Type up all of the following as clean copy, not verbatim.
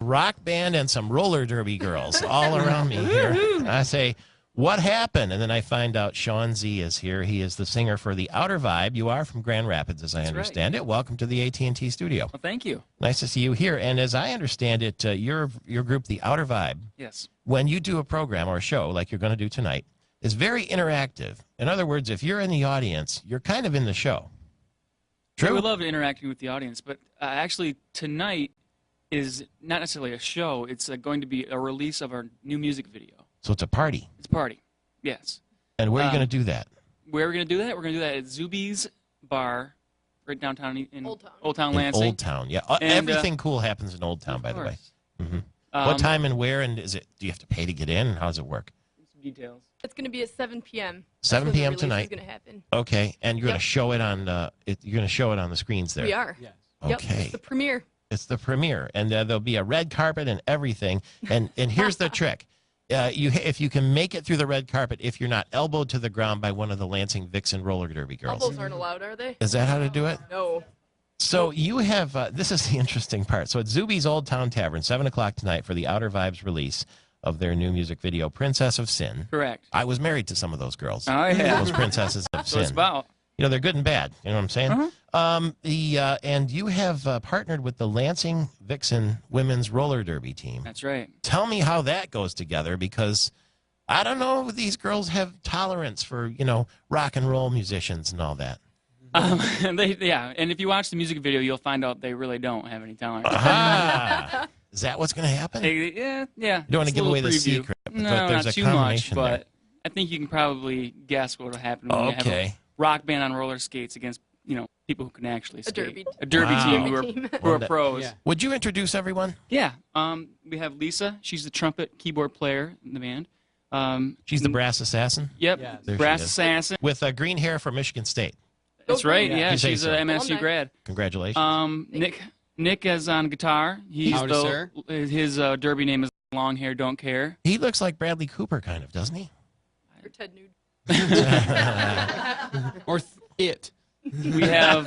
rock band and some roller derby girls all around me here. I say, what happened? And then I find out Sean Z is here. He is the singer for The Outer Vibe. You are from Grand Rapids, as I understand it. Welcome to the AT&T studio. Well, thank you. Nice to see you here. And as I understand it, your group, The Outer Vibe, yes, when you do a program or a show like you're going to do tonight, is very interactive. In other words, if you're in the audience, you're kind of in the show. True? Yeah, we love interacting with the audience, but actually tonight is not necessarily a show. It's going to be a release of our new music video. So it's a party. It's a party, yes. And where are you going to do that? Where are we going to do that? We're going to do that at Zuby's Bar, right downtown in Old Town In Lansing. Old Town, yeah. And, everything cool happens in Old Town, by the way. Mm-hmm. What time and where? And is it? Do you have to pay to get in? And how does it work? Some details. It's going to be at 7 p.m. 7 p.m. tonight. It's going to happen. Okay, and you're going to show it on. You're going to show it on the screens there. We are. Yes. Okay. Yep, it's the premiere. It's the premiere, and there'll be a red carpet and everything. And here's the trick: if you can make it through the red carpet, if you're not elbowed to the ground by one of the Lansing Vixen roller derby girls. Elbows aren't allowed, are they? Is that how to do it? No. So you have this is the interesting part. So at Zuby's Old Town Tavern, 7 o'clock tonight for the Outer Vibes release of their new music video, Princess of Sin. Correct. I was married to some of those girls. Oh, yeah. Those princesses of So sin. it's about. You know, they're good and bad. You know what I'm saying? And you have partnered with the Lansing Vixen women's roller derby team. That's right. Tell me how that goes together, because I don't know, these girls have tolerance for, you know, rock and roll musicians and all that. And if you watch the music video, you'll find out they really don't have any talent. Aha! Is that what's going to happen? Yeah. You don't want to give away the secret, No, but there's not a too much, combination but there. I think you can probably guess what will happen when you have a rock band on roller skates against, you know, people who can actually skate. A derby team who are pros. Yeah. Would you introduce everyone? Yeah. We have Lisa. She's the trumpet keyboard player in the band. She's the brass assassin? Yep, There brass she is. assassin. With green hair from Michigan State. That's right, yeah. You say She's so. an MSU grad. Congratulations. Nick is on guitar. Howdy, sir. His derby name is Long Hair Don't Care. He looks like Bradley Cooper, kind of, doesn't he? Or Ted Nude. Or it. We have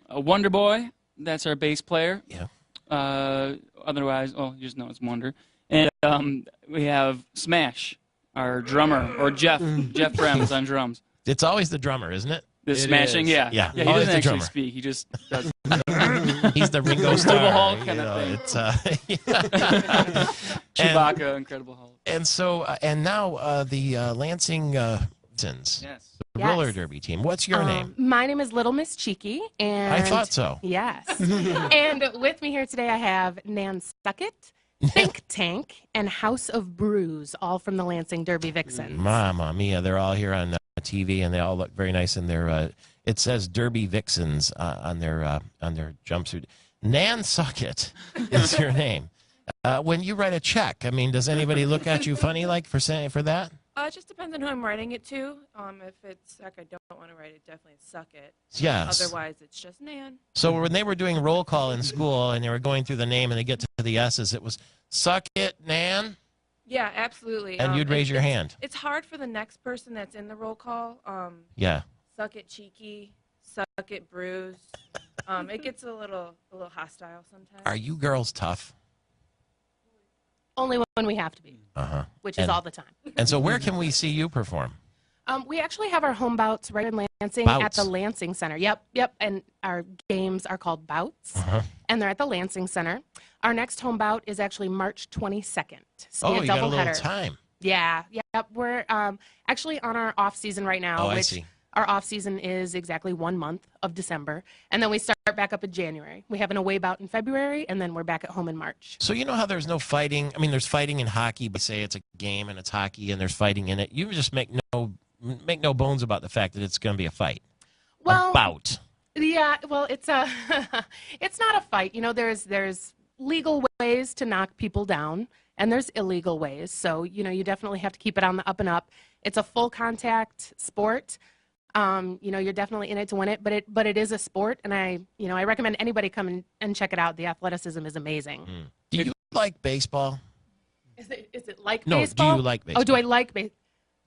a Wonder Boy. That's our bass player. Yeah. Otherwise, you just know it's Wonder. And we have Smash, our drummer, or Jeff Brems on drums. It's always the drummer, isn't it? The smashing, Yeah, he always doesn't the actually drummer. speak. He just does. He's the Ringo Starr. Incredible Hulk kind of thing. Chewbacca, Incredible Hulk. And so, and now the Lansing Vixens, Yes. the roller derby team. What's your name? My name is Little Miss Cheeky, and I thought so. Yes. And with me here today, I have Nan Suckett, Think Tank, and House of Brews, all from the Lansing Derby Vixens. Mamma mia, they're all here on TV, and they all look very nice in their. It says Derby Vixens on their jumpsuit. Nan Suckett is your name. When you write a check, I mean, does anybody look at you funny like for that? It just depends on who I'm writing it to. If it's Suck, I don't want to write it. Definitely Suck It. Yes. Otherwise, it's just Nan. So when they were doing roll call in school and they were going through the name and they get to the S's, it was Suck It, Nan? Yeah, absolutely. And you'd raise your hand. It's hard for the next person that's in the roll call. Yeah. Suck It, Cheeky. Suck It, Bruise. It gets a little hostile sometimes. Are you girls tough? Only when we have to be, which is all the time. And so where can we see you perform? We actually have our home bouts right in Lansing at the Lansing Center. Yep. And our games are called bouts, and they're at the Lansing Center. Our next home bout is actually March 22nd. So you got a little time. Yeah. We're actually on our off season right now. I see. Our off season is exactly 1 month of December, and then we start back up in January. We have an away bout in February, and then we're back at home in March. So you know how there's no fighting? I mean, there's fighting in hockey, but say it's a game and it's hockey and there's fighting in it. You just make no bones about the fact that it's going to be a fight. Well, a bout. Yeah, well, it's a it's not a fight. You know, there's legal ways to knock people down, and there's illegal ways. So, you know, you definitely have to keep it on the up and up. It's a full contact sport. You know, you're definitely in it to win it, but it is a sport, and I recommend anybody come and check it out. The athleticism is amazing. Do you like baseball? Is it like No, baseball? do you like baseball? Oh, do I like baseball?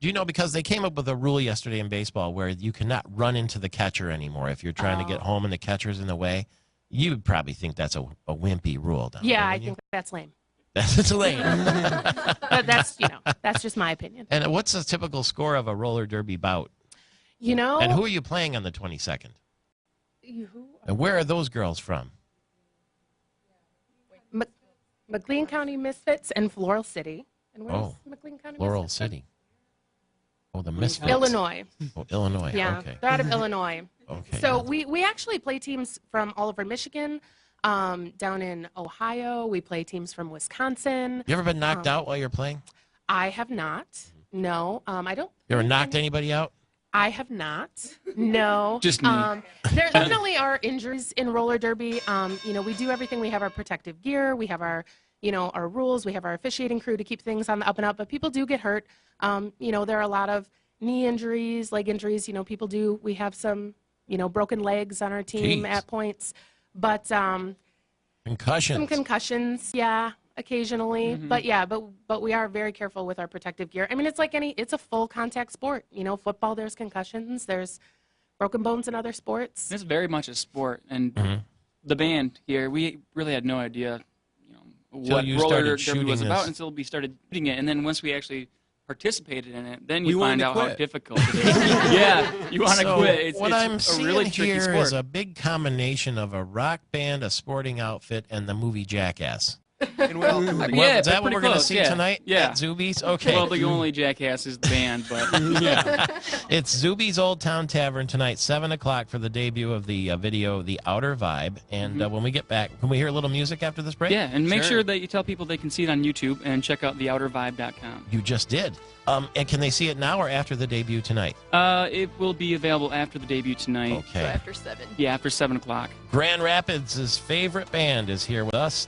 Do you know, because they came up with a rule yesterday in baseball where you cannot run into the catcher anymore if you're trying to get home and the catcher's in the way. You would probably think that's a wimpy rule. Down Yeah, there, I wouldn't you? think that's lame. That's lame. But that's, that's just my opinion. And what's the typical score of a roller derby bout? You know, And who are you playing on the 22nd? And where are those girls from? McLean County Misfits and Floral City. And where's Oh, McLean County Laurel Misfits? City. Oh, the Misfits. Illinois. Oh, Illinois. Yeah, Okay. they're out of Illinois. Okay. So we actually play teams from all over Michigan, down in Ohio. We play teams from Wisconsin. You ever been knocked out while you're playing? I have not. No, I don't. You ever knocked anybody out? I have not. No. Just me. There definitely are injuries in roller derby. We do everything. We have our protective gear. We have our, our rules. We have our officiating crew to keep things on the up and up. But people do get hurt. There are a lot of knee injuries, leg injuries. People do. We have some, broken legs on our team Jeez. at points. But Concussions. some concussions, yeah, occasionally. Mm-hmm. But yeah, but we are very careful with our protective gear. I mean, it's like it's a full contact sport. Football, there's concussions, there's broken bones in other sports. It's very much a sport, and Mm-hmm. the band here, we really had no idea, Till what you roller started derby shooting was about this. until we started shooting it, and then once we actually participated in it, then We you wanted find to out how quit. difficult it is. Yeah, you want to So quit. It's, what it's I'm a seeing really tricky here sport. is a big combination of a rock band, a sporting outfit, and the movie Jackass. And well, Yeah, Is that what pretty we're going to close, see yeah. tonight Yeah. at Zuby's? Okay. Well, the only Jackass is the band, but yeah. It's Zuby's Old Town Tavern tonight, 7 o'clock for the debut of the video, The Outer Vibe. And when we get back, can we hear a little music after this break? Yeah, and make Sure. sure that you tell people they can see it on YouTube and check out theoutervibe.com. You just did. And can they see it now or after the debut tonight? It will be available after the debut tonight. So Okay. after 7. Yeah, after 7 o'clock. Grand Rapids' favorite band is here with us.